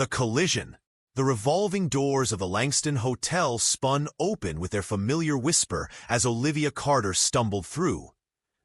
The collision. The revolving doors of the Langston Hotel spun open with their familiar whisper as Olivia Carter stumbled through,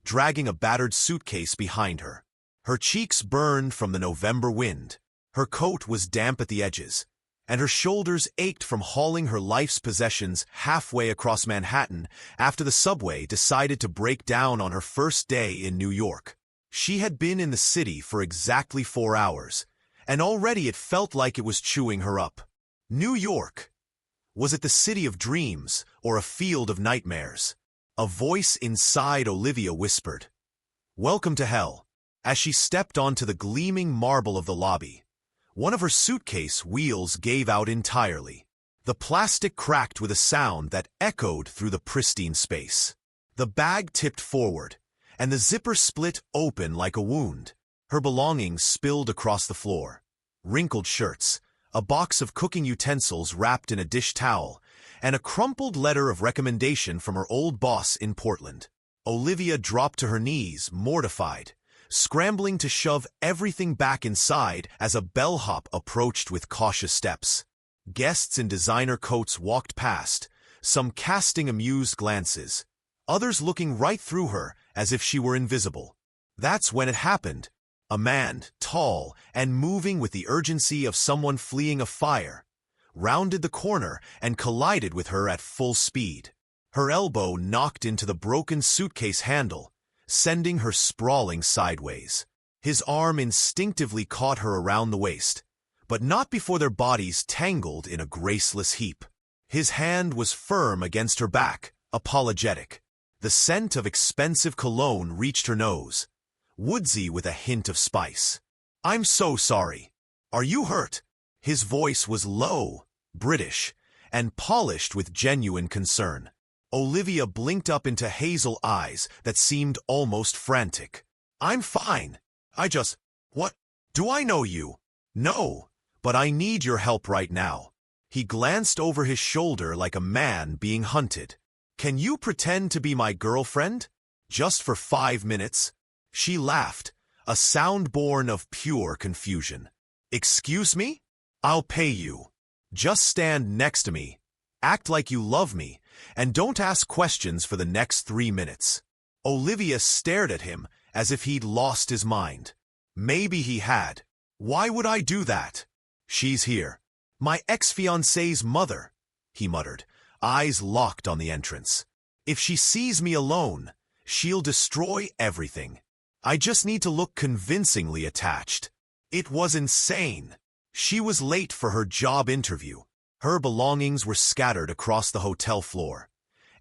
dragging a battered suitcase behind her. Her cheeks burned from the November wind. Her coat was damp at the edges, and her shoulders ached from hauling her life's possessions halfway across Manhattan after the subway decided to break down on her first day in New York. She had been in the city for exactly 4 hours, and already it felt like it was chewing her up. New York. Was it the city of dreams or a field of nightmares? A voice inside Olivia whispered, "Welcome to hell." As she stepped onto the gleaming marble of the lobby, one of her suitcase wheels gave out entirely. The plastic cracked with a sound that echoed through the pristine space. The bag tipped forward, and the zipper split open like a wound. Her belongings spilled across the floor. Wrinkled shirts, a box of cooking utensils wrapped in a dish towel, and a crumpled letter of recommendation from her old boss in Portland. Olivia dropped to her knees, mortified, scrambling to shove everything back inside as a bellhop approached with cautious steps. Guests in designer coats walked past, some casting amused glances, others looking right through her as if she were invisible. That's when it happened. A man, tall and moving with the urgency of someone fleeing a fire, rounded the corner and collided with her at full speed. Her elbow knocked into the broken suitcase handle, sending her sprawling sideways. His arm instinctively caught her around the waist, but not before their bodies tangled in a graceless heap. His hand was firm against her back, apologetic. The scent of expensive cologne reached her nose, woodsy with a hint of spice. "I'm so sorry. Are you hurt?" His voice was low, British, and polished with genuine concern. Olivia blinked up into hazel eyes that seemed almost frantic. "I'm fine. What? Do I know you?" "No, but I need your help right now." He glanced over his shoulder like a man being hunted. "Can you pretend to be my girlfriend? Just for 5 minutes?" She laughed, a sound born of pure confusion. "Excuse me? I'll pay you. Just stand next to me, act like you love me, and don't ask questions for the next 3 minutes." Olivia stared at him as if he'd lost his mind. Maybe he had. "Why would I do that?" "She's here. My ex-fiancée's mother," he muttered, eyes locked on the entrance. "If she sees me alone, she'll destroy everything. I just need to look convincingly attached." It was insane. She was late for her job interview. Her belongings were scattered across the hotel floor,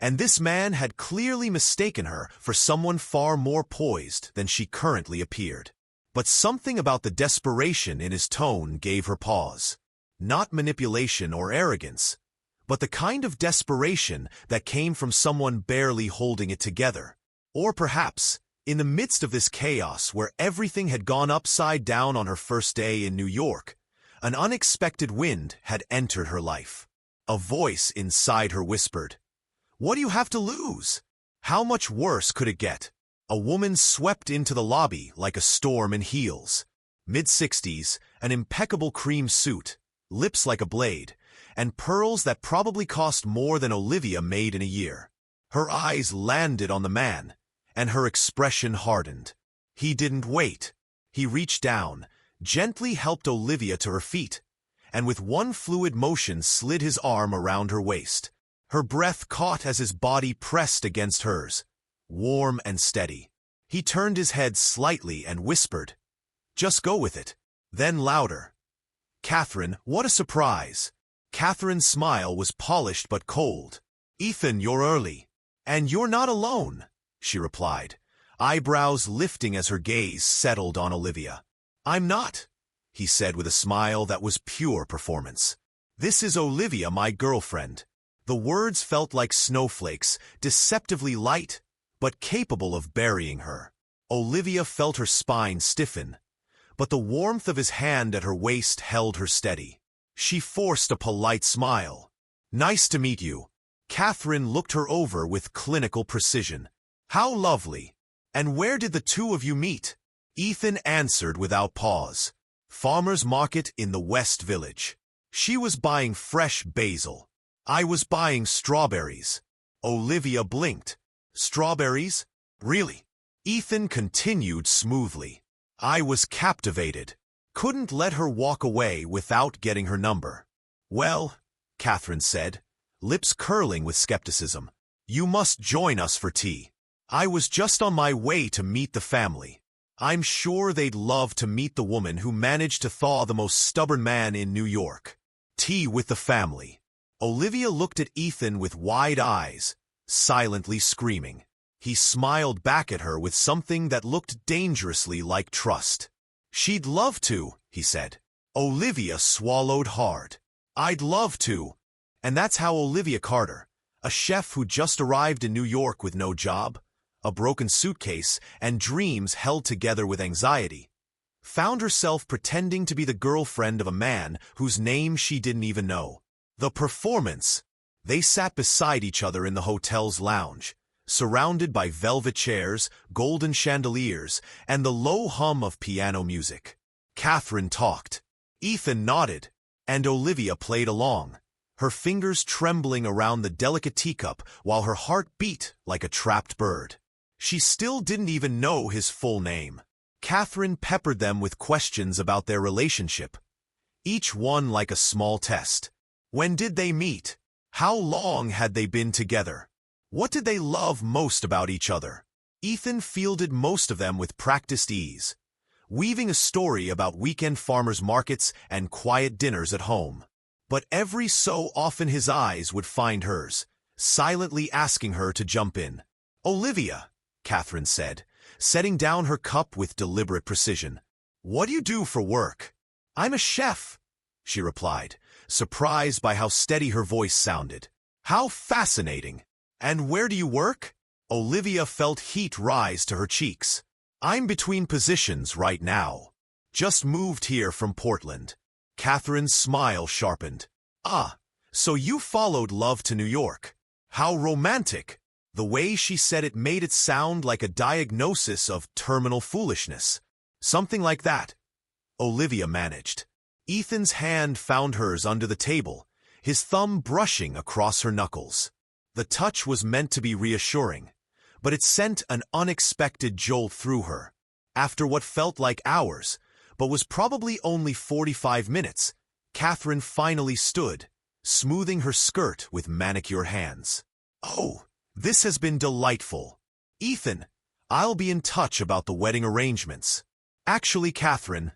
and this man had clearly mistaken her for someone far more poised than she currently appeared. But something about the desperation in his tone gave her pause. Not manipulation or arrogance, but the kind of desperation that came from someone barely holding it together. Or perhaps, in the midst of this chaos where everything had gone upside down on her first day in New York, an unexpected wind had entered her life. A voice inside her whispered, "What do you have to lose? How much worse could it get?" A woman swept into the lobby like a storm in heels. Mid-60s, an impeccable cream suit, lips like a blade, and pearls that probably cost more than Olivia made in a year. Her eyes landed on the man, and her expression hardened. He didn't wait. He reached down, gently helped Olivia to her feet, and with one fluid motion slid his arm around her waist. Her breath caught as his body pressed against hers, warm and steady. He turned his head slightly and whispered, "Just go with it." Then louder, "Catherine, what a surprise." Catherine's smile was polished but cold. "Ethan, you're early." "And you're not alone," she replied, eyebrows lifting as her gaze settled on Olivia. "I'm not," he said with a smile that was pure performance. "This is Olivia, my girlfriend." The words felt like snowflakes, deceptively light, but capable of burying her. Olivia felt her spine stiffen, but the warmth of his hand at her waist held her steady. She forced a polite smile. "Nice to meet you." Catherine looked her over with clinical precision. "How lovely. And where did the two of you meet?" Ethan answered without pause. Farmer's market in the West Village. She was buying fresh basil. I was buying strawberries. Olivia blinked. Strawberries? Really? Ethan continued smoothly. I was captivated. Couldn't let her walk away without getting her number. Well, Catherine said, lips curling with skepticism, you must join us for tea. I was just on my way to meet the family. I'm sure they'd love to meet the woman who managed to thaw the most stubborn man in New York. Tea with the family. Olivia looked at Ethan with wide eyes, silently screaming. He smiled back at her with something that looked dangerously like trust. She'd love to, he said. Olivia swallowed hard. I'd love to. And that's how Olivia Carter, a chef who just arrived in New York with no job, a broken suitcase, and dreams held together with anxiety, found herself pretending to be the girlfriend of a man whose name she didn't even know. The performance. They sat beside each other in the hotel's lounge, surrounded by velvet chairs, golden chandeliers, and the low hum of piano music. Catherine talked. Ethan nodded, and Olivia played along, her fingers trembling around the delicate teacup while her heart beat like a trapped bird. She still didn't even know his full name. Catherine peppered them with questions about their relationship, each one like a small test. When did they meet? How long had they been together? What did they love most about each other? Ethan fielded most of them with practiced ease, weaving a story about weekend farmers markets and quiet dinners at home. But every so often his eyes would find hers, silently asking her to jump in. Olivia, Catherine said, setting down her cup with deliberate precision. What do you do for work? I'm a chef, she replied, surprised by how steady her voice sounded. How fascinating. And where do you work? Olivia felt heat rise to her cheeks. I'm between positions right now. Just moved here from Portland. Catherine's smile sharpened. Ah, so you followed love to New York. How romantic. The way she said it made it sound like a diagnosis of terminal foolishness. Something like that. Olivia managed. Ethan's hand found hers under the table, his thumb brushing across her knuckles. The touch was meant to be reassuring, but it sent an unexpected jolt through her. After what felt like hours, but was probably only 45 minutes, Catherine finally stood, smoothing her skirt with manicure hands. Oh, this has been delightful. Ethan, I'll be in touch about the wedding arrangements. Actually, Catherine,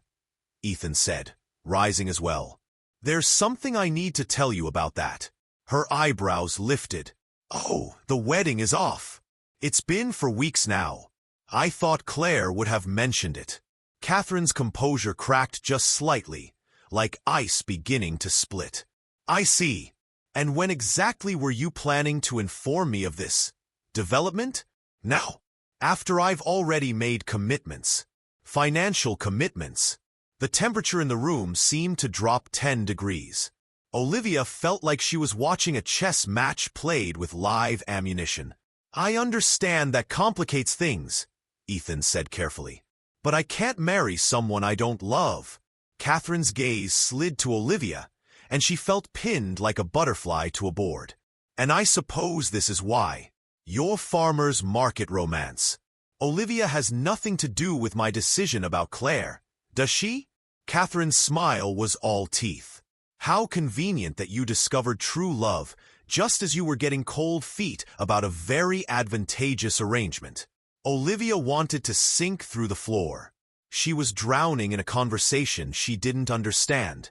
Ethan said, rising as well. There's something I need to tell you about that. Her eyebrows lifted. Oh, the wedding is off. It's been for weeks now. I thought Claire would have mentioned it. Catherine's composure cracked just slightly, like ice beginning to split. I see. And when exactly were you planning to inform me of this development? Now, after I've already made commitments. Financial commitments. The temperature in the room seemed to drop 10 degrees. Olivia felt like she was watching a chess match played with live ammunition. I understand that complicates things, Ethan said carefully. But I can't marry someone I don't love. Catherine's gaze slid to Olivia, and she felt pinned like a butterfly to a board. And I suppose this is why. Your farmer's market romance. Olivia has nothing to do with my decision about Claire, does she? Catherine's smile was all teeth. How convenient that you discovered true love just as you were getting cold feet about a very advantageous arrangement. Olivia wanted to sink through the floor. She was drowning in a conversation she didn't understand,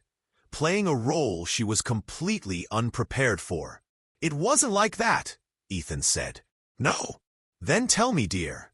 playing a role she was completely unprepared for. It wasn't like that, Ethan said. No. Then tell me, dear.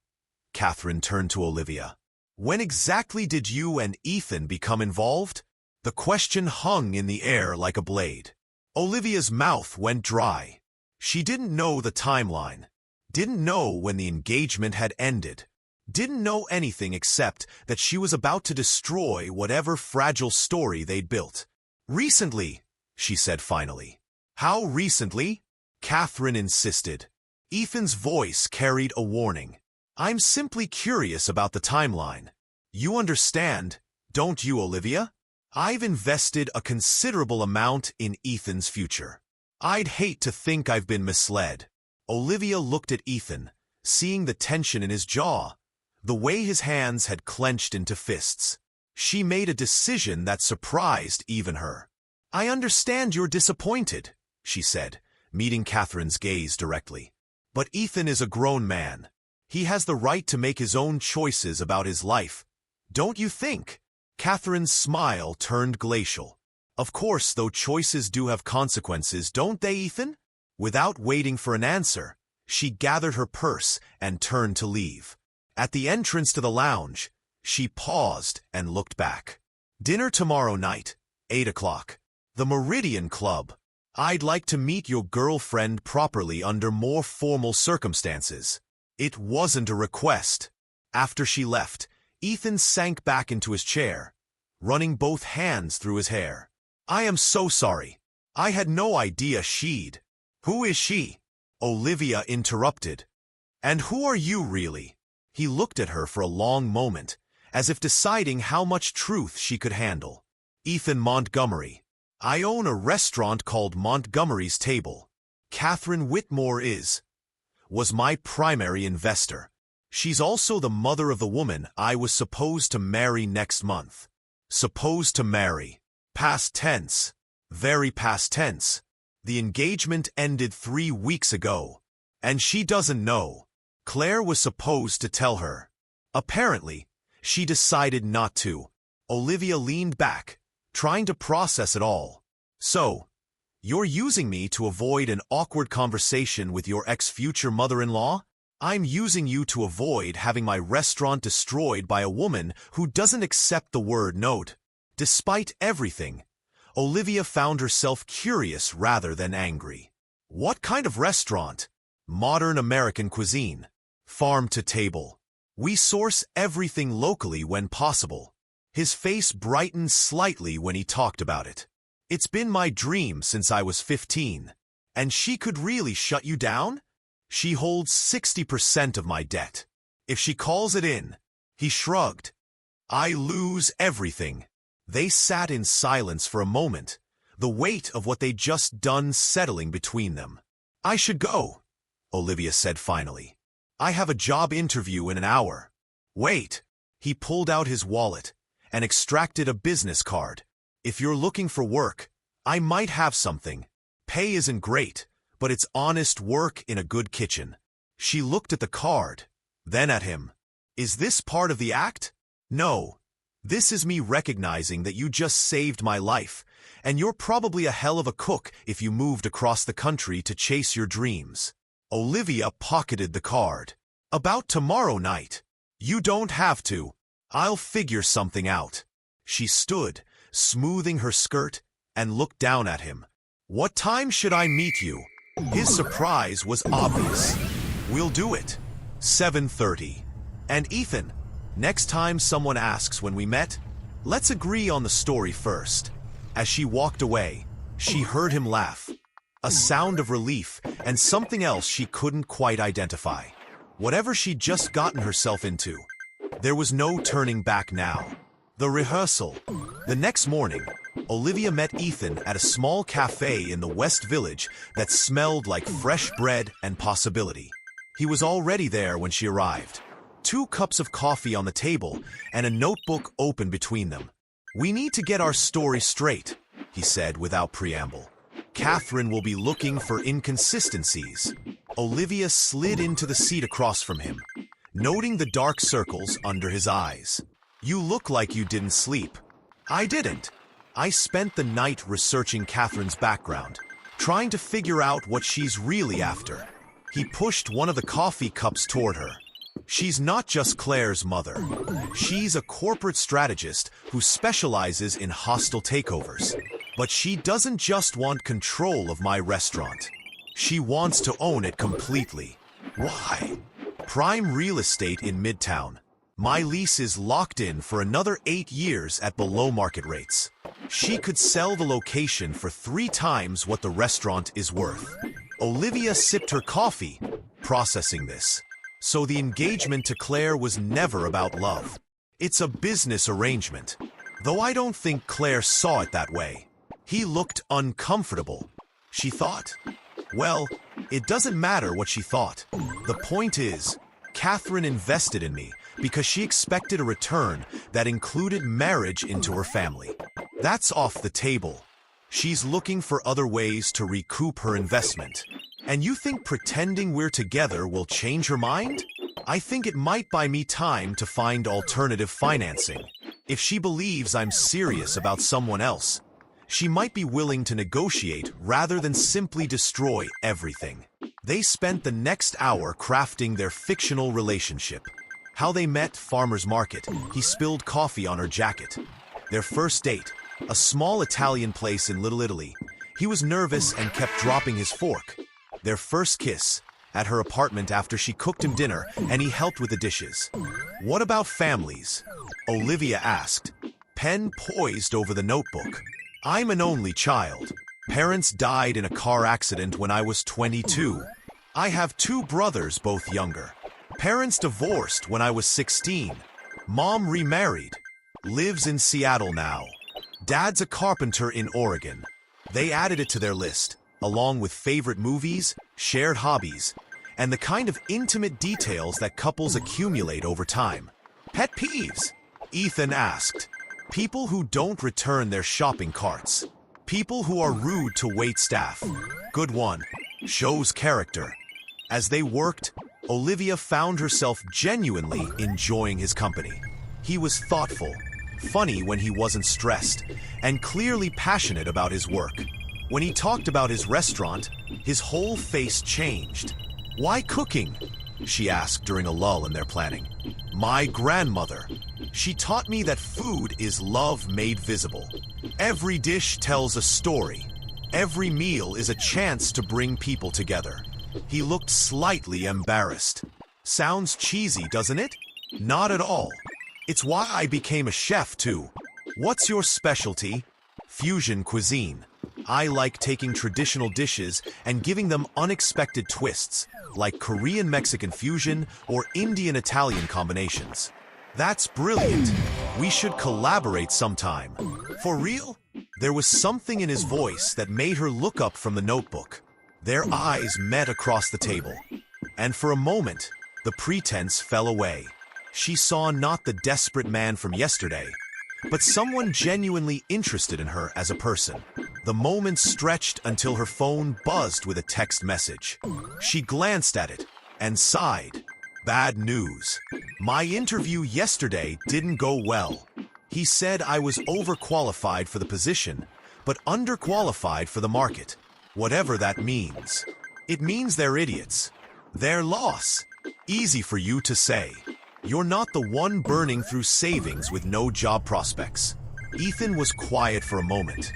Catherine turned to Olivia. When exactly did you and Ethan become involved? The question hung in the air like a blade. Olivia's mouth went dry. She didn't know the timeline, didn't know when the engagement had ended, didn't know anything except that she was about to destroy whatever fragile story they'd built. Recently, she said finally. How recently? Catherine insisted. Ethan's voice carried a warning. I'm simply curious about the timeline. You understand, Don't you, Olivia? I've invested a considerable amount in Ethan's future. I'd hate to think I've been misled. Olivia looked at Ethan, seeing the tension in his jaw, the way his hands had clenched into fists. She made a decision that surprised even her. I understand you're disappointed, she said, meeting Catherine's gaze directly. But Ethan is a grown man. He has the right to make his own choices about his life. Don't you think? Catherine's smile turned glacial. Of course, though, choices do have consequences, don't they, Ethan? Without waiting for an answer, she gathered her purse and turned to leave. At the entrance to the lounge, she paused and looked back. Dinner tomorrow night, 8 o'clock. The Meridian Club. I'd like to meet your girlfriend properly under more formal circumstances. It wasn't a request. After she left, Ethan sank back into his chair, running both hands through his hair. I am so sorry. I had no idea she'd. Who is she? Olivia interrupted. And who are you really? He looked at her for a long moment, as if deciding how much truth she could handle. Ethan Montgomery. I own a restaurant called Montgomery's Table. Catherine Whitmore was my primary investor. She's also the mother of the woman I was supposed to marry next month. Supposed to marry. Past tense. Very past tense. The engagement ended 3 weeks ago. And she doesn't know. Claire was supposed to tell her. Apparently, she decided not to. Olivia leaned back, trying to process it all. So, you're using me to avoid an awkward conversation with your ex-future mother-in-law? I'm using you to avoid having my restaurant destroyed by a woman who doesn't accept the word no. Despite everything, Olivia found herself curious rather than angry. What kind of restaurant? Modern American cuisine. Farm to table. We source everything locally when possible. His face brightened slightly when he talked about it. It's been my dream since I was 15. And she could really shut you down? She holds 60% of my debt. If she calls it in, he shrugged. I lose everything. They sat in silence for a moment, the weight of what they'd just done settling between them. I should go, Olivia said finally. I have a job interview in an hour. Wait. He pulled out his wallet and extracted a business card. If you're looking for work, I might have something. Pay isn't great, but it's honest work in a good kitchen. She looked at the card, then at him. Is this part of the act? No. This is me recognizing that you just saved my life, and you're probably a hell of a cook if you moved across the country to chase your dreams. Olivia pocketed the card. About tomorrow night. You don't have to. I'll figure something out. She stood, smoothing her skirt, and looked down at him. What time should I meet you? His surprise was obvious. We'll do it. 7:30. And Ethan, next time someone asks when we met, let's agree on the story first. As she walked away, she heard him laugh. A sound of relief and something else she couldn't quite identify. Whatever she'd just gotten herself into, there was no turning back now. The rehearsal. The next morning, Olivia met Ethan at a small cafe in the West Village that smelled like fresh bread and possibility. He was already there when she arrived. 2 cups of coffee on the table and a notebook open between them. We need to get our story straight, he said without preamble. Catherine will be looking for inconsistencies. Olivia slid into the seat across from him, noting the dark circles under his eyes. You look like you didn't sleep. I didn't. I spent the night researching Catherine's background, trying to figure out what she's really after. He pushed one of the coffee cups toward her. She's not just Claire's mother. She's a corporate strategist who specializes in hostile takeovers. But she doesn't just want control of my restaurant. She wants to own it completely. Why? Prime real estate in Midtown. My lease is locked in for another 8 years at below market rates. She could sell the location for 3 times what the restaurant is worth. Olivia sipped her coffee, processing this. So the engagement to Claire was never about love. It's a business arrangement. Though I don't think Claire saw it that way. He looked uncomfortable, she thought. Well, it doesn't matter what she thought. The point is, Catherine invested in me because she expected a return that included marriage into her family. That's off the table. She's looking for other ways to recoup her investment. And you think pretending we're together will change her mind? I think it might buy me time to find alternative financing. If she believes I'm serious about someone else, she might be willing to negotiate rather than simply destroy everything. They spent the next hour crafting their fictional relationship. How they met, farmer's market. He spilled coffee on her jacket. Their first date, a small Italian place in Little Italy. He was nervous and kept dropping his fork. Their first kiss, at her apartment after she cooked him dinner and he helped with the dishes. What about families? Olivia asked, pen poised over the notebook. I'm an only child. Parents died in a car accident when I was 22. I have 2 brothers, both younger. Parents divorced when I was 16. Mom remarried. Lives in Seattle now. Dad's a carpenter in Oregon. They added it to their list, along with favorite movies, shared hobbies, and the kind of intimate details that couples accumulate over time. Pet peeves? Ethan asked. People who don't return their shopping carts. People who are rude to waitstaff. Good one. Shows character. As they worked, Olivia found herself genuinely enjoying his company. He was thoughtful, funny when he wasn't stressed, and clearly passionate about his work. When he talked about his restaurant, his whole face changed. Why cooking? She asked during a lull in their planning. My grandmother. She taught me that food is love made visible. Every dish tells a story. Every meal is a chance to bring people together. He looked slightly embarrassed. Sounds cheesy, doesn't it? Not at all. It's why I became a chef, too. What's your specialty? Fusion cuisine. I like taking traditional dishes and giving them unexpected twists, like Korean-Mexican fusion or Indian-Italian combinations. That's brilliant. We should collaborate sometime. For real? There was something in his voice that made her look up from the notebook. Their eyes met across the table. And for a moment, the pretense fell away. She saw not the desperate man from yesterday, but someone genuinely interested in her as a person. The moment stretched until her phone buzzed with a text message. She glanced at it and sighed. Bad news. My interview yesterday didn't go well. He said I was overqualified for the position, but underqualified for the market. Whatever that means. It means they're idiots. Their loss. Easy for you to say. You're not the one burning through savings with no job prospects. Ethan was quiet for a moment,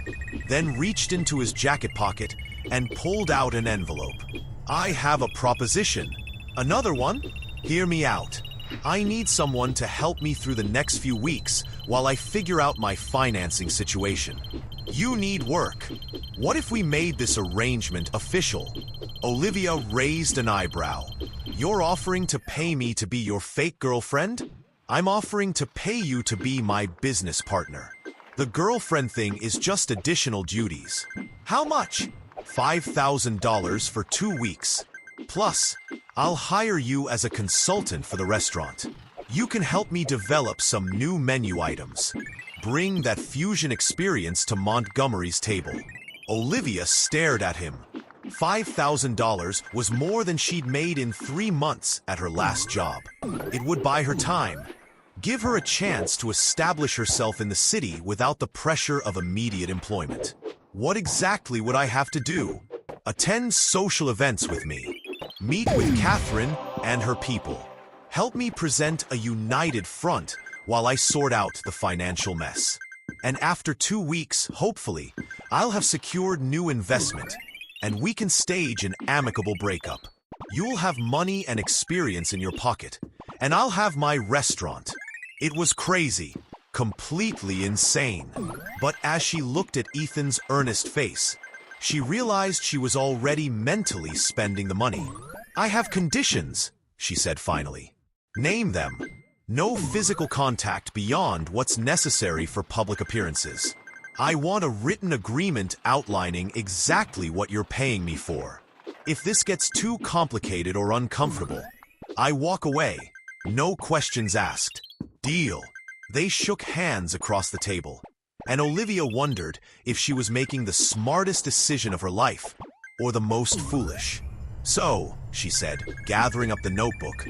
then reached into his jacket pocket and pulled out an envelope. I have a proposition. Another one? Hear me out. I need someone to help me through the next few weeks while I figure out my financing situation. You need work. What if we made this arrangement official? Olivia raised an eyebrow. You're offering to pay me to be your fake girlfriend? I'm offering to pay you to be my business partner. The girlfriend thing is just additional duties. How much? $5,000 for 2 weeks. Plus, I'll hire you as a consultant for the restaurant. You can help me develop some new menu items. Bring that fusion experience to Montgomery's table. Olivia stared at him. $5,000 was more than she'd made in 3 months at her last job. It would buy her time. Give her a chance to establish herself in the city without the pressure of immediate employment. What exactly would I have to do? Attend social events with me. Meet with Catherine and her people. Help me present a united front while I sort out the financial mess. And after 2 weeks, hopefully, I'll have secured new investment, and we can stage an amicable breakup. You'll have money and experience in your pocket, and I'll have my restaurant. It was crazy, completely insane. But as she looked at Ethan's earnest face, she realized she was already mentally spending the money. I have conditions, she said finally. Name them. No physical contact beyond what's necessary for public appearances. I want a written agreement outlining exactly what you're paying me for. If this gets too complicated or uncomfortable, I walk away. No questions asked. Deal. They shook hands across the table, and Olivia wondered if she was making the smartest decision of her life or the most foolish. So, she said, gathering up the notebook,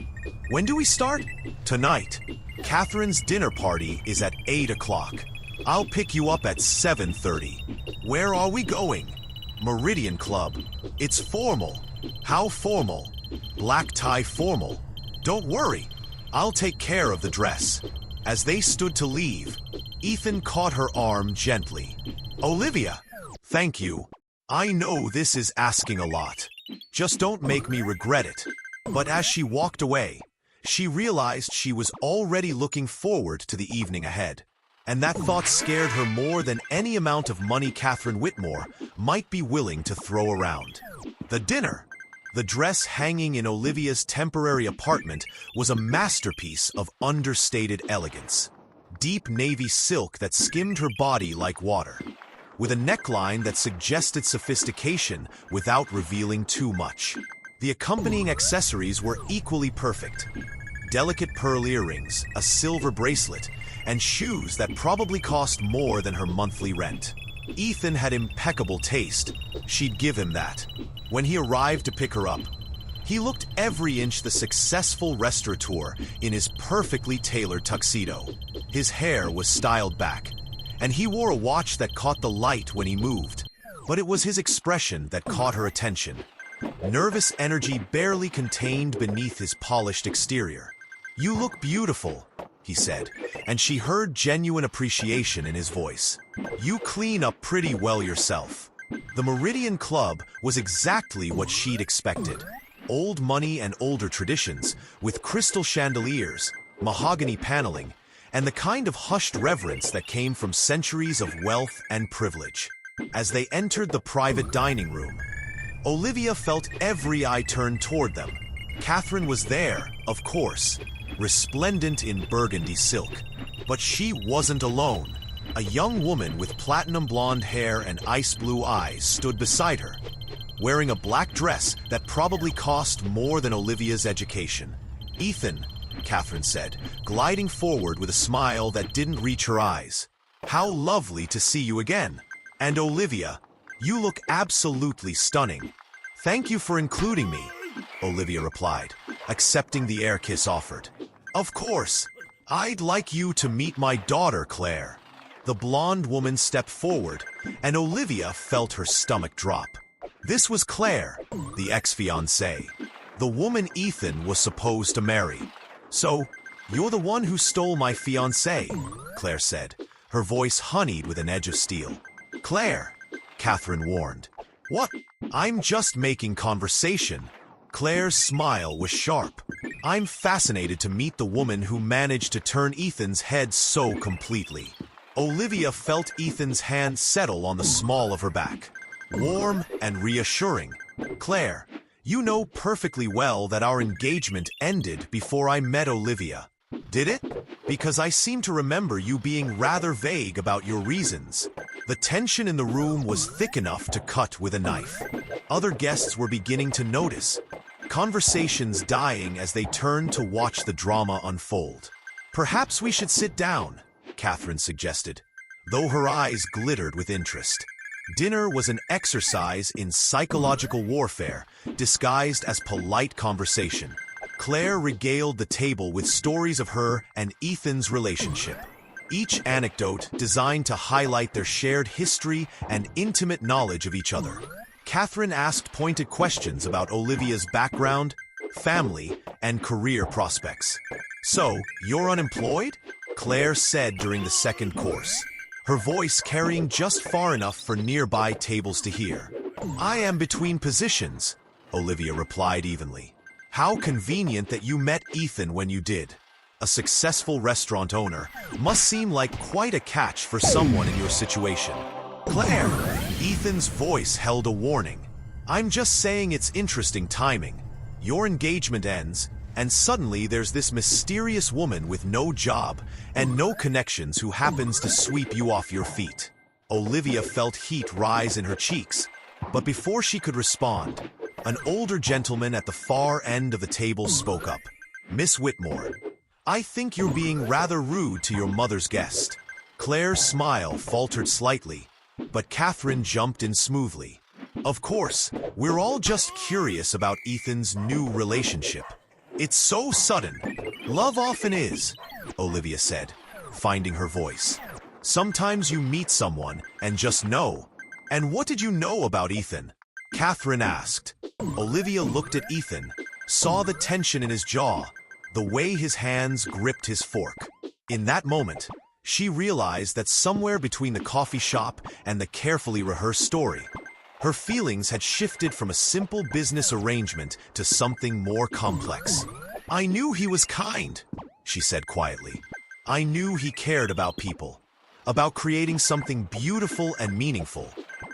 when do we start? Tonight. Catherine's dinner party is at 8 o'clock. I'll pick you up at 7:30. Where are we going? Meridian Club. It's formal. How formal? Black tie formal. Don't worry. I'll take care of the dress. As they stood to leave, Ethan caught her arm gently. Olivia, thank you. I know this is asking a lot. Just don't make me regret it. But as she walked away, she realized she was already looking forward to the evening ahead. And that thought scared her more than any amount of money Catherine Whitmore might be willing to throw around. The dinner. The dress hanging in Olivia's temporary apartment was a masterpiece of understated elegance. Deep navy silk that skimmed her body like water, with a neckline that suggested sophistication without revealing too much. The accompanying accessories were equally perfect. Delicate pearl earrings, a silver bracelet, and shoes that probably cost more than her monthly rent. Ethan had impeccable taste. She'd give him that. When he arrived to pick her up, he looked every inch the successful restaurateur in his perfectly tailored tuxedo. His hair was styled back, and he wore a watch that caught the light when he moved. But it was his expression that caught her attention. Nervous energy barely contained beneath his polished exterior. You look beautiful, he said, and she heard genuine appreciation in his voice. You clean up pretty well yourself. The Meridian Club was exactly what she'd expected. Old money and older traditions, with crystal chandeliers, mahogany paneling, and the kind of hushed reverence that came from centuries of wealth and privilege. As they entered the private dining room, Olivia felt every eye turned toward them. Catherine was there, of course, resplendent in burgundy silk. But she wasn't alone. A young woman with platinum blonde hair and ice blue eyes stood beside her, wearing a black dress that probably cost more than Olivia's education. Ethan, Catherine said, gliding forward with a smile that didn't reach her eyes. How lovely to see you again. And Olivia, you look absolutely stunning. Thank you for including me, Olivia replied, accepting the air kiss offered. Of course. I'd like you to meet my daughter, Claire. The blonde woman stepped forward, and Olivia felt her stomach drop. This was Claire, the ex-fiancée, the woman Ethan was supposed to marry. So, you're the one who stole my fiancé, Claire said, her voice honeyed with an edge of steel. Claire, Catherine warned. What? I'm just making conversation. Claire's smile was sharp. I'm fascinated to meet the woman who managed to turn Ethan's head so completely. Olivia felt Ethan's hand settle on the small of her back. Warm and reassuring. Claire, you know perfectly well that our engagement ended before I met Olivia. Did it? Because I seem to remember you being rather vague about your reasons. The tension in the room was thick enough to cut with a knife. Other guests were beginning to notice, conversations dying as they turned to watch the drama unfold. Perhaps we should sit down, Catherine suggested, though her eyes glittered with interest. Dinner was an exercise in psychological warfare, disguised as polite conversation. Claire regaled the table with stories of her and Ethan's relationship, each anecdote designed to highlight their shared history and intimate knowledge of each other. Catherine asked pointed questions about Olivia's background, family, and career prospects. So, you're unemployed? Claire said during the second course, her voice carrying just far enough for nearby tables to hear. I am between positions, Olivia replied evenly. How convenient that you met Ethan when you did. A successful restaurant owner must seem like quite a catch for someone in your situation. Claire, Ethan's voice held a warning. I'm just saying it's interesting timing. Your engagement ends, and suddenly there's this mysterious woman with no job and no connections who happens to sweep you off your feet. Olivia felt heat rise in her cheeks, but before she could respond, an older gentleman at the far end of the table spoke up. "Miss Whitmore, I think you're being rather rude to your mother's guest." Claire's smile faltered slightly, but Catherine jumped in smoothly. "Of course, we're all just curious about Ethan's new relationship. It's so sudden. Love often is," Olivia said, finding her voice. "Sometimes you meet someone and just know." "And what did you know about Ethan?" Catherine asked. Olivia looked at Ethan, saw the tension in his jaw, the way his hands gripped his fork. In that moment, she realized that somewhere between the coffee shop and the carefully rehearsed story, her feelings had shifted from a simple business arrangement to something more complex. "I knew he was kind," she said quietly. "I knew he cared about people, about creating something beautiful and meaningful.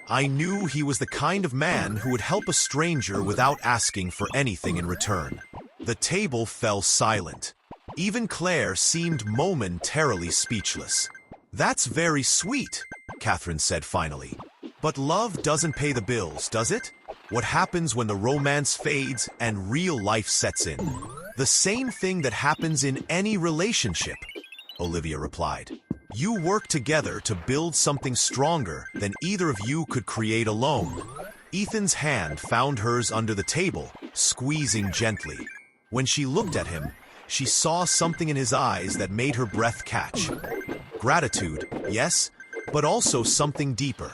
I knew he was the kind of man who would help a stranger without asking for anything in return." The table fell silent. Even Claire seemed momentarily speechless. "That's very sweet," Catherine said finally. "But love doesn't pay the bills, does it? What happens when the romance fades and real life sets in?" "The same thing that happens in any relationship," Olivia replied. "You work together to build something stronger than either of you could create alone." Ethan's hand found hers under the table, squeezing gently. When she looked at him, she saw something in his eyes that made her breath catch. Gratitude, yes, but also something deeper.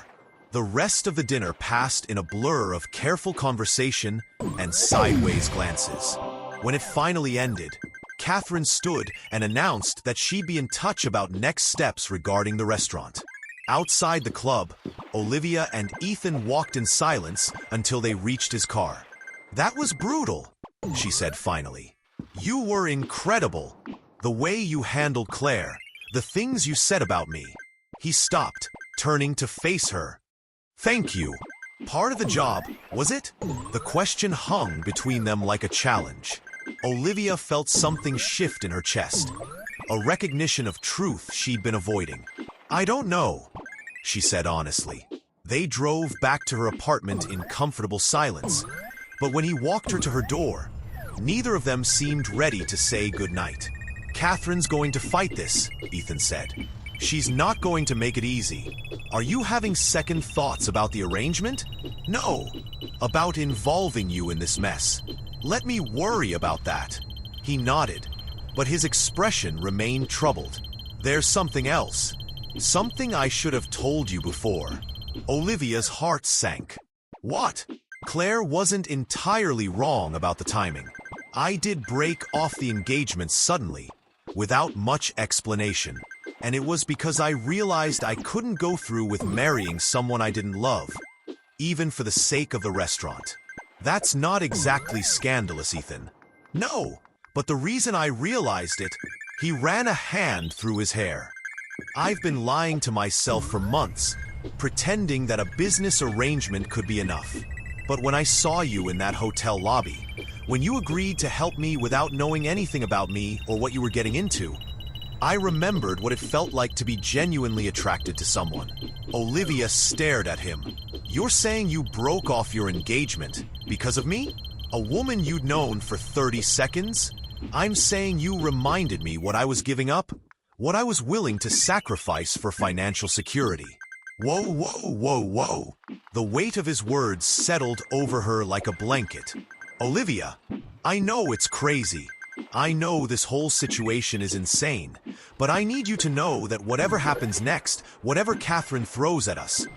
The rest of the dinner passed in a blur of careful conversation and sideways glances. When it finally ended, Catherine stood and announced that she'd be in touch about next steps regarding the restaurant. Outside the club, Olivia and Ethan walked in silence until they reached his car. "That was brutal," she said finally. "You were incredible. The way you handled Claire, the things you said about me." He stopped, turning to face her. "Thank you. Part of the job, was it?" The question hung between them like a challenge. Olivia felt something shift in her chest, a recognition of truth she'd been avoiding. "I don't know," she said honestly. They drove back to her apartment in comfortable silence, but when he walked her to her door, neither of them seemed ready to say goodnight. "Catherine's going to fight this," Ethan said. "She's not going to make it easy. Are you having second thoughts about the arrangement?" "No, about involving you in this mess. Let me worry about that." He nodded, but his expression remained troubled. "There's something else. Something I should have told you before." Olivia's heart sank. "What?" Claire wasn't entirely wrong about the timing. "I did break off the engagement suddenly, without much explanation. And it was because I realized I couldn't go through with marrying someone I didn't love, even for the sake of the restaurant." "That's not exactly scandalous, Ethan." "No, but the reason I realized it," he ran a hand through his hair. "I've been lying to myself for months, pretending that a business arrangement could be enough. But when I saw you in that hotel lobby, when you agreed to help me without knowing anything about me or what you were getting into, I remembered what it felt like to be genuinely attracted to someone." Olivia stared at him. "You're saying you broke off your engagement because of me? A woman you'd known for 30 seconds? I'm saying you reminded me what I was giving up, what I was willing to sacrifice for financial security." Whoa, whoa, whoa, whoa. The weight of his words settled over her like a blanket. "Olivia, I know it's crazy. I know this whole situation is insane, but I need you to know that whatever happens next, whatever Catherine throws at us,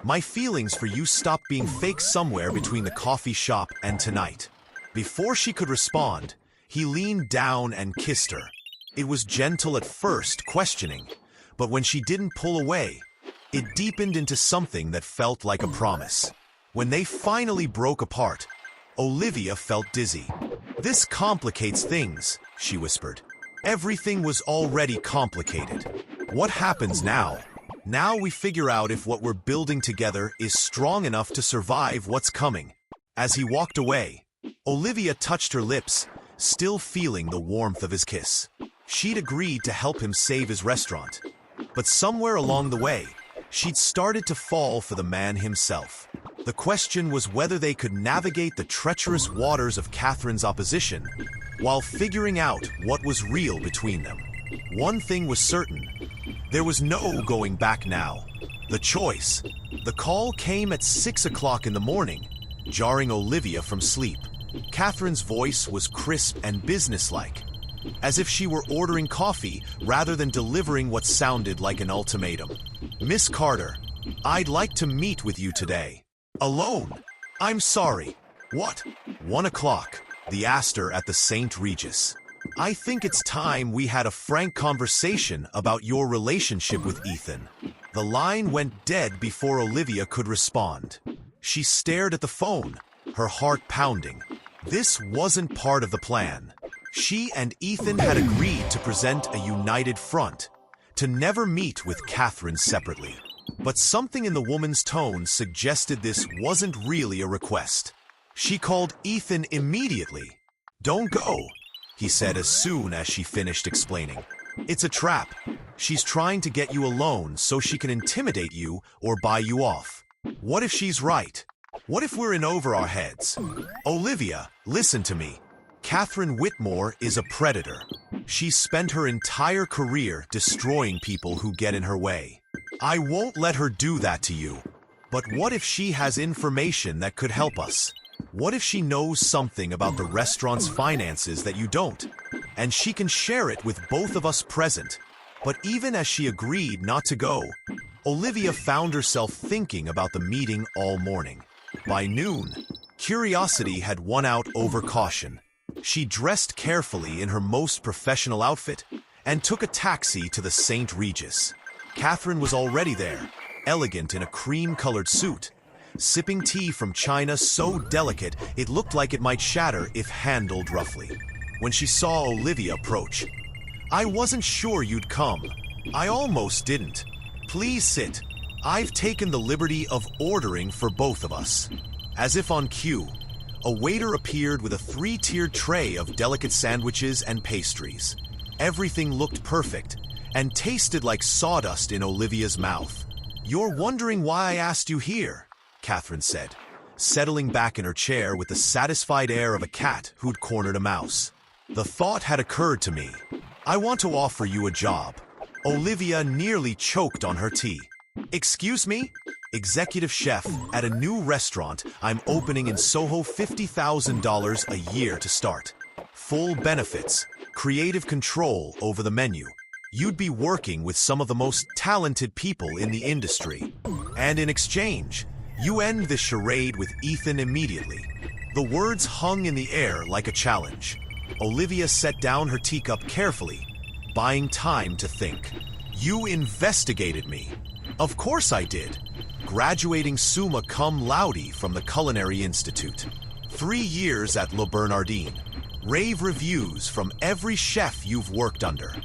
my feelings for you stop being fake somewhere between the coffee shop and tonight." Before she could respond, he leaned down and kissed her. It was gentle at first, questioning, but when she didn't pull away, it deepened into something that felt like a promise. When they finally broke apart, Olivia felt dizzy. "This complicates things," she whispered. "Everything was already complicated. What happens now? Now we figure out if what we're building together is strong enough to survive what's coming." As he walked away, Olivia touched her lips, still feeling the warmth of his kiss. She'd agreed to help him save his restaurant. But somewhere along the way, she'd started to fall for the man himself. The question was whether they could navigate the treacherous waters of Catherine's opposition while figuring out what was real between them. One thing was certain. There was no going back now. The choice. The call came at 6 o'clock in the morning, jarring Olivia from sleep. Catherine's voice was crisp and businesslike, as if she were ordering coffee rather than delivering what sounded like an ultimatum. "Miss Carter, I'd like to meet with you today. Alone. I'm sorry." "What?" 1 o'clock. The Astor at the St. Regis. "I think it's time we had a frank conversation about your relationship with Ethan." The line went dead before Olivia could respond. She stared at the phone, her heart pounding. This wasn't part of the plan. She and Ethan had agreed to present a united front, to never meet with Catherine separately. But something in the woman's tone suggested this wasn't really a request. She called Ethan immediately. "Don't go," he said as soon as she finished explaining. "It's a trap. She's trying to get you alone so she can intimidate you or buy you off. What if she's right? What if we're in over our heads? Olivia, listen to me. Catherine Whitmore is a predator. She's spent her entire career destroying people who get in her way. I won't let her do that to you. But what if she has information that could help us? What if she knows something about the restaurant's finances that you don't? And she can share it with both of us present." But even as she agreed not to go, Olivia found herself thinking about the meeting all morning. By noon, curiosity had won out over caution. She dressed carefully in her most professional outfit and took a taxi to the St. Regis. Catherine was already there, elegant in a cream-colored suit, sipping tea from china so delicate it looked like it might shatter if handled roughly. When she saw Olivia approach, "I wasn't sure you'd come. I almost didn't. Please sit. I've taken the liberty of ordering for both of us." As if on cue, a waiter appeared with a 3-tiered tray of delicate sandwiches and pastries. Everything looked perfect and tasted like sawdust in Olivia's mouth. "You're wondering why I asked you here," Catherine said, settling back in her chair with the satisfied air of a cat who'd cornered a mouse. "The thought had occurred to me. I want to offer you a job." Olivia nearly choked on her tea. "Excuse me? Executive chef at a new restaurant I'm opening in Soho, $50,000 a year to start. Full benefits, creative control over the menu. You'd be working with some of the most talented people in the industry. And in exchange, you end this charade with Ethan immediately." The words hung in the air like a challenge. Olivia set down her teacup carefully, buying time to think. "You investigated me." "Of course I did. Graduating summa cum laude from the Culinary Institute. 3 years at Le Bernardin. Rave reviews from every chef you've worked under.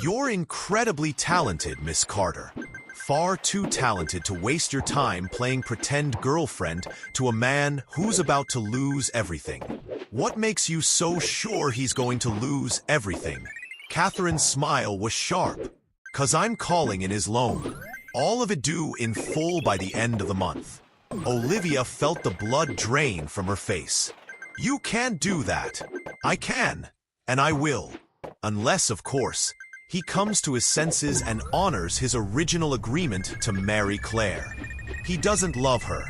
You're incredibly talented, Miss Carter. Far too talented to waste your time playing pretend girlfriend to a man who's about to lose everything. What makes you so sure he's going to lose everything?" Catherine's smile was sharp. "'Cause I'm calling in his loan. All of it due in full by the end of the month." Olivia felt the blood drain from her face. "You can't do that." "I can, and I will. Unless, of course, he comes to his senses and honors his original agreement to marry Claire. He doesn't love her.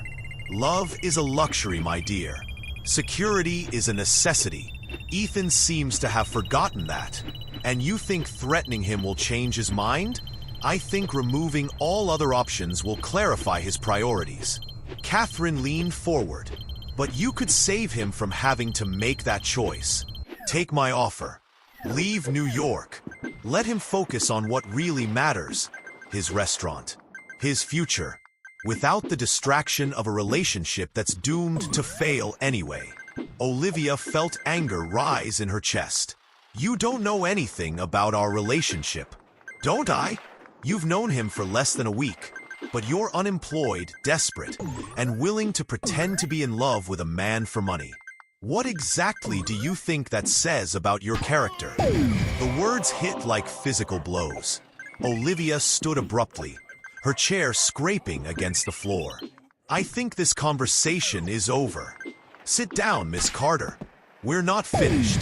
Love is a luxury, my dear. Security is a necessity. Ethan seems to have forgotten that. And you think threatening him will change his mind? I think removing all other options will clarify his priorities." Catherine leaned forward. "But you could save him from having to make that choice. Take my offer. Leave New York. Let him focus on what really matters. His restaurant. His future. Without the distraction of a relationship that's doomed to fail anyway." Olivia felt anger rise in her chest. "You don't know anything about our relationship." "Don't I? You've known him for less than a week, but you're unemployed, desperate, and willing to pretend to be in love with a man for money. What exactly do you think that says about your character? The words hit like physical blows. Olivia stood abruptly, her chair scraping against the floor. I think this conversation is over. Sit down, Miss Carter. We're not finished.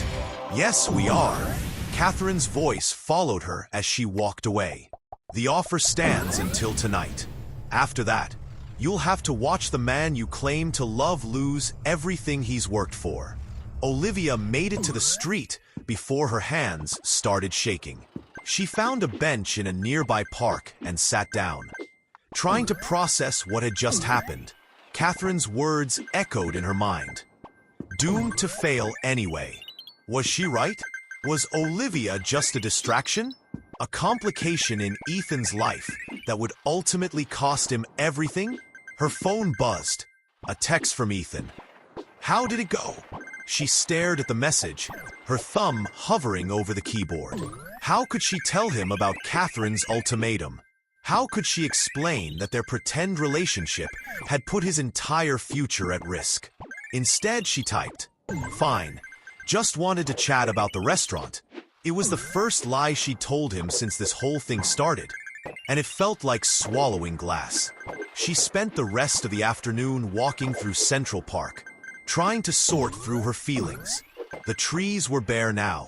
Yes, we are. Catherine's voice followed her as she walked away. The offer stands until tonight. After that, you'll have to watch the man you claim to love lose everything he's worked for. Olivia made it to the street before her hands started shaking. She found a bench in a nearby park and sat down. Trying to process what had just happened, Catherine's words echoed in her mind. Doomed to fail anyway. Was she right? Was Olivia just a distraction? A complication in Ethan's life that would ultimately cost him everything? Her phone buzzed. A text from Ethan. How did it go? She stared at the message, her thumb hovering over the keyboard. How could she tell him about Catherine's ultimatum? How could she explain that their pretend relationship had put his entire future at risk? Instead, she typed, "Fine. Just wanted to chat about the restaurant." It was the first lie she'd told him since this whole thing started, and it felt like swallowing glass. She spent the rest of the afternoon walking through Central Park, trying to sort through her feelings. The trees were bare now,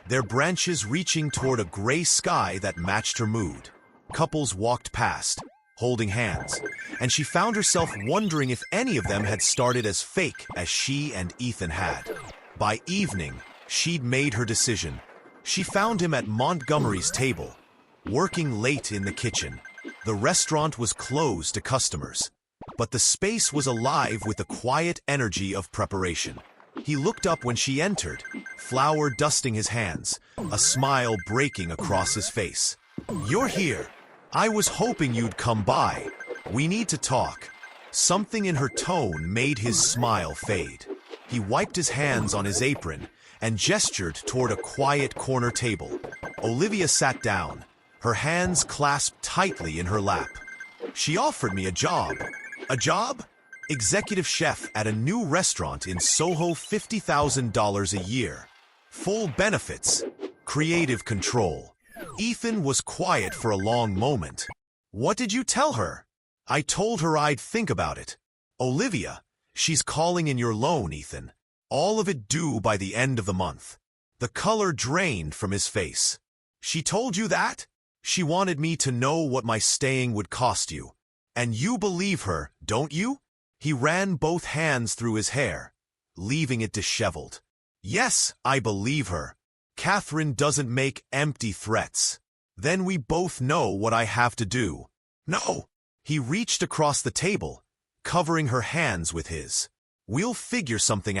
their branches reaching toward a gray sky that matched her mood. Couples walked past, holding hands, and she found herself wondering if any of them had started as fake as she and Ethan had. By evening, she'd made her decision. She found him at Montgomery's table, working late in the kitchen. The restaurant was closed to customers, but the space was alive with the quiet energy of preparation. He looked up when she entered, flour dusting his hands, a smile breaking across his face. "You're here. I was hoping you'd come by. We need to talk." Something in her tone made his smile fade. He wiped his hands on his apron and gestured toward a quiet corner table. Olivia sat down, her hands clasped tightly in her lap. "She offered me a job." "A job?" "Executive chef at a new restaurant in Soho, $50,000 a year. Full benefits. Creative control." Ethan was quiet for a long moment. "What did you tell her?" "I told her I'd think about it." "Olivia, she's calling in your loan, Ethan. All of it due by the end of the month." The color drained from his face. "She told you that?" "She wanted me to know what my staying would cost you. And you believe her, don't you?" He ran both hands through his hair, leaving it disheveled. "Yes, I believe her. Catherine doesn't make empty threats." "Then we both know what I have to do." "No." He reached across the table, covering her hands with his. "We'll figure something out."